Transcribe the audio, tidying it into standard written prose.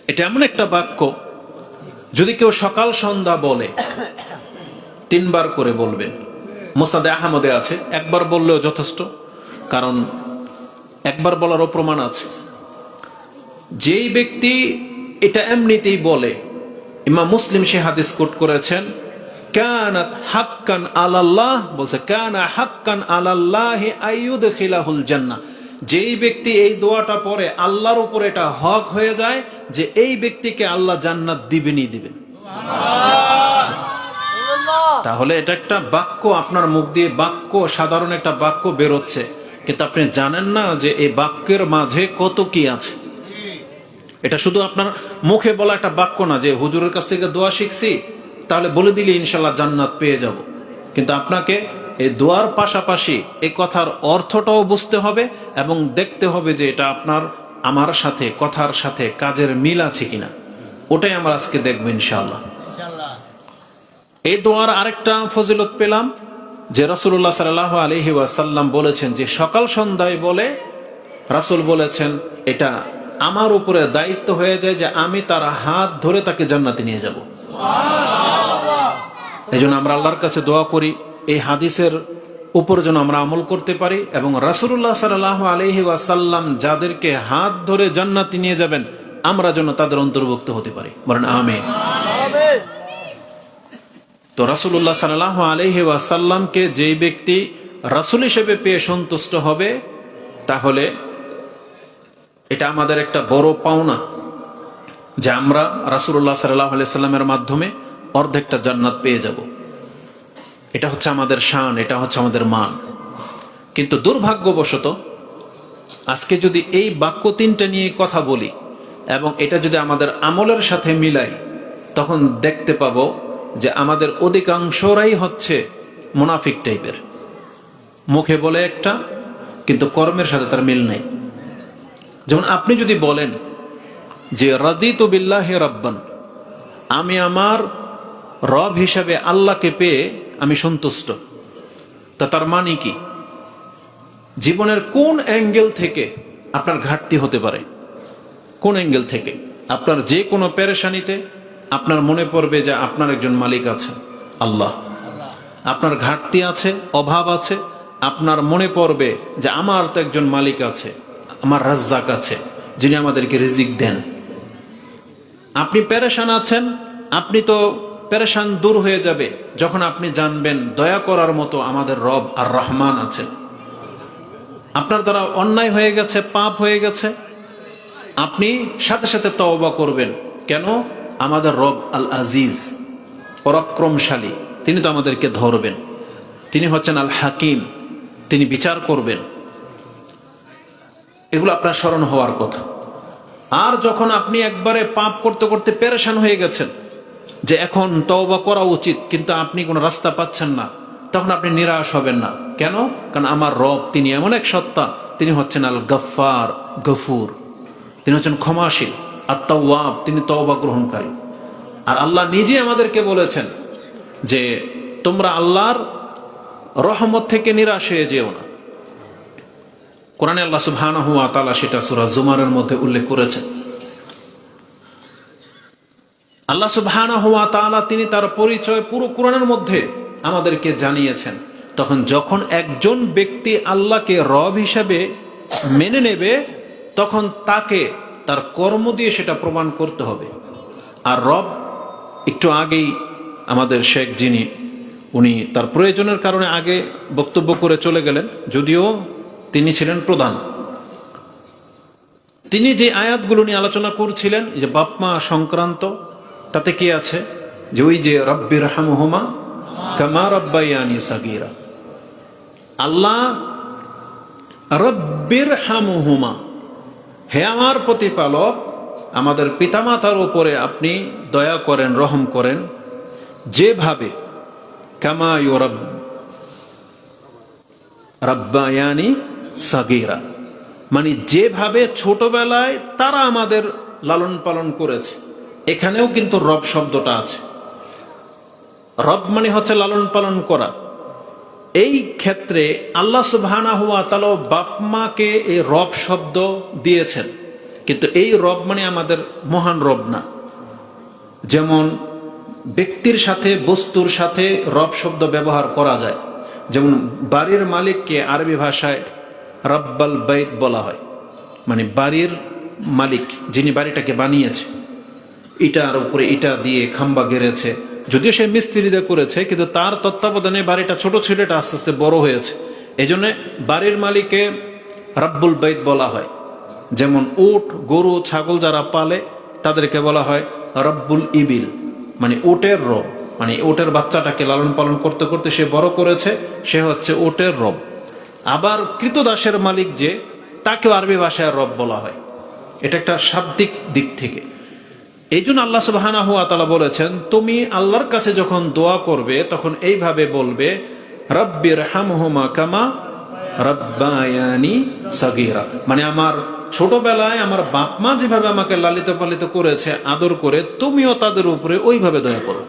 এটা এমন একটা বাক্য, যদি কেউ সকাল সন্ধ্যা বলে 3 বার করে বলবেন। মুসনাদে আহমদে আছে, একবার বললেও যথেষ্ট, কারণ একবার বলারও প্রমাণ আছে। যেই ব্যক্তি এটা এমনিতেই বলে, ইমাম মুসলিম সে হাদিস কোট করেছেন, কানাত হাক্কান আলাল্লাহ, বলছে কানা হাক্কান আলাল্লাহি আইয়ুদখিলাহুল জান্নাহ। যেই ব্যক্তি এই দোয়াটা পড়ে, আল্লাহর উপর এটা হক হয়ে যায় যে এই ব্যক্তিকে আল্লাহ জান্নাত দিবেনই দিবেন। তাহলে এটা একটা বাক্য, আপনার মুখ দিয়ে বাক্য, সাধারণ একটা বাক্য বেরোচ্ছে, কিন্তু আপনি জানেন না যে এই বাক্যের মাঝে কত কি আছে। এটা শুধু আপনার মুখে বলা একটা বাক্য না, যে হুজুরের কাছ থেকে দোয়া শিখছি তাহলে বলে দিলে ইনশাল্লাহ জান্নাত পেয়ে যাব। কিন্তু আপনাকে এই দোয়ার পাশাপাশি এই কথার অর্থটাও বুঝতে হবে এবং দেখতে হবে যে এটা আপনার আমার সাথে, কথার সাথে কাজের মিল আছে কিনা। ওটাই আমরা আজকে দেখবো ইনশাআল্লাহ। এই দোয়ার আরেকটা ফজিলত পেলাম যে রাসূলুল্লাহ সাল্লাল্লাহু আলাইহি ওয়াসাল্লাম বলেছেন যে সকাল সন্ধ্যায় বলে, রাসূল বলেছেন এটা আমার উপরে দায়িত্ব হয়ে যায় যে আমি তার হাত ধরে তাকে জান্নাতে নিয়ে যাব। এই জন্য আমরা আল্লাহর কাছে দোয়া করি এই হাদিসের উপর যেন আমরা আমল করতে পারি, এবং রাসূলুল্লাহ সাল্লাল্লাহু আলাইহি ওয়াসাল্লাম যাদেরকে হাত ধরে জান্নাতে নিয়ে যাবেন আমরা যেন তাদের অন্তর্ভুক্ত হতে পারি। বলেন আমিন। তো রাসূলুল্লাহ সাল্লাল্লাহু আলাইহি ওয়াসাল্লামকে যেই ব্যক্তি রাসূল হিসেবে পেয়ে সন্তুষ্ট হবে, তাহলে এটা আমাদের একটা বড় পাওনা যে আমরা রাসূলুল্লাহ সাল্লাল্লাহু আলাইহি সাল্লামের মাধ্যমে অর্ধেকটা জান্নাত পেয়ে যাব। এটা হচ্ছে আমাদের শান, এটা হচ্ছে আমাদের মান। কিন্তু দুর্ভাগ্যবশত আজকে যদি এই বাক্য 3টা নিয়ে কথা বলি এবং এটা যদি আমাদের আমলের সাথে মিলাই, তখন দেখতে পাবো যে আমাদের অধিকাংশরাই হচ্ছে মুনাফিক টাইপের। মুখে বলে একটা, কিন্তু কর্মের সাথে তার মিল নাই। যেমন আপনি যদি বলেন যে রাদিতু বিল্লাহি রাব্বান, আমি আমার রব হিসাবে আল্লাহকে পেয়ে আমি সন্তুষ্ট, তা তার মানে কি? জীবনের কোন অ্যাঙ্গেল থেকে আপনার ঘাটতি হতে পারে? কোন অ্যাঙ্গেল থেকে? আপনার যে কোনো পেরেশানিতে আপনার মনে পড়বে যে আপনার একজন মালিক আছে, আল্লাহ। আপনার ঘাটতি আছে, অভাব আছে, আপনার মনে পড়বে যে আমার তো একজন মালিক আছে, আমার রাজ্জাক আছে, যিনি আমাদেরকে রিজিক দেন। আপনি পেরেশান আছেন, আপনি তো পেরেশান দূর হয়ে যাবে যখন আপনি জানবেন দয়া করার মতো আমাদের রব আর রহমান আছেন। আপনার দ্বারা অন্যায় হয়ে গেছে, পাপ হয়ে গেছে, আপনি সাথে সাথে তওবা করবেন। কেন? আমাদের রব আল আজিজ, পরাক্রমশালী, তিনি তো আমাদেরকে ধরবেন। তিনি হচ্ছেন আল হাকিম, তিনি বিচার করবেন। এগুলো আপনার স্মরণ হওয়ার কথা। আর যখন আপনি একবারে পাপ করতে করতে পেরেশান হয়ে গেছেন যে এখন তওবা করা উচিত, কিন্তু আপনি কোনো রাস্তা পাচ্ছেন না, তখন আপনি নিরাশ হবেন না। কেন? কারণ আমার রব তিনি এমন এক সত্তা, তিনি হচ্ছেন আল গফফার, গফুর, তিনি হচ্ছেন ক্ষমাশীল, আত-তাওয়াব, তিনি তওবা গ্রহণকারী। আর আল্লাহ নিজে আমাদেরকে বলেছেন যে তোমরা আল্লাহর রহমত থেকে নিরাশ হয়ে যেও না। কোরআনে আল্লাহ সুবহানাহু ওয়া তাআলা সেটা সূরা জুমারের মধ্যে উল্লেখ করেছেন। আল্লাহ সুবহানাহু ওয়া তাআলা তিনি তার পরিচয় পুরো কোরআনের মধ্যে আমাদেরকে জানিয়েছেন। যখন একজন ব্যক্তি আল্লাহকে রব হিসাবে মেনে নেবে, তখন তাকে তার কর্ম দিয়ে সেটা প্রমাণ করতে হবে। আর রব, একটু আগেই আমাদের শেখ যিনি, উনি তার প্রয়োজনের কারণে আগে বক্তব্য করে চলে গেলেন, যদিও তিনি ছিলেন প্রধান। তিনি যে আয়াতগুলো নিয়ে আলোচনা করছিলেন, যে বাপ মা সংক্রান্ত, তাতে কি আছে? যে ওই যে রব্বির হামহুমা কামা রাব্বায়ানি সাগীরা। আল্লাহ রব্বির হামহুমা, হে আমার প্রতিপালক, আমাদের পিতামাতার উপরে আপনি দয়া করেন, রহম করেন, যেভাবে কামা রাব্বায়ানি সাগীরা, মানে যেভাবে ছোটবেলায় তারা আমাদের লালন পালন করেছে। এখানেও কিন্তু রব শব্দটা আছে। রব মানে হচ্ছে লালন পালন করা। এই ক্ষেত্রে আল্লাহ সুবহানাহু ওয়া তাআলা বাপ মাকে এই রব শব্দ দিয়েছেন। কিন্তু এই রব মানে আমাদের মহান রব না। যেমন ব্যক্তির সাথে বস্তুর সাথে রব শব্দ ব্যবহার করা যায়। যেমন বাড়ির মালিককে আরবি ভাষায় রব্বাল বাইত বলা হয়, মানে বাড়ির মালিক, যিনি বাড়িটাকে বানিয়েছে, ইটার উপরে ইটা দিয়ে খাম্বা গেড়েছে, যদিও সে মিস্ত্রি দিয়ে করেছে, কিন্তু তার তত্ত্বাবধানে বাড়িটা ছোট ছিল, এটা আস্তে আস্তে বড় হয়েছে। এই জন্য বাড়ির মালিককে রব্বুল বাইত বলা হয়। যেমন উট, গরু, ছাগল যারা পালে তাদেরকে বলা হয় রব্বুল ইবিল, মানে উটের রব, মানে উটের বাচ্চাটাকে লালন পালন করতে করতে সে বড় করেছে, সে হচ্ছে উটের রব। আবার কৃতদাসের মালিক যে, তাকেও আরবি ভাষায় রব বলা হয়। এটা একটা শাব্দিক দিক থেকে। এই জন্য আল্লাহ সুবহানাহু ওয়া তাআলা বলেছেন, তুমি আল্লাহর কাছে যখন দোয়া করবে তখন এইভাবে বলবে, রব্বিরহামহুমা কামা রব্বায়ানি সাগীরা, মানে আমার ছোটবেলায় আমার বাপ মা যেভাবে আমাকে লালিত পালিত করেছে, আদর করে, তুমিও তাদের উপরে ওইভাবে দয়া করো।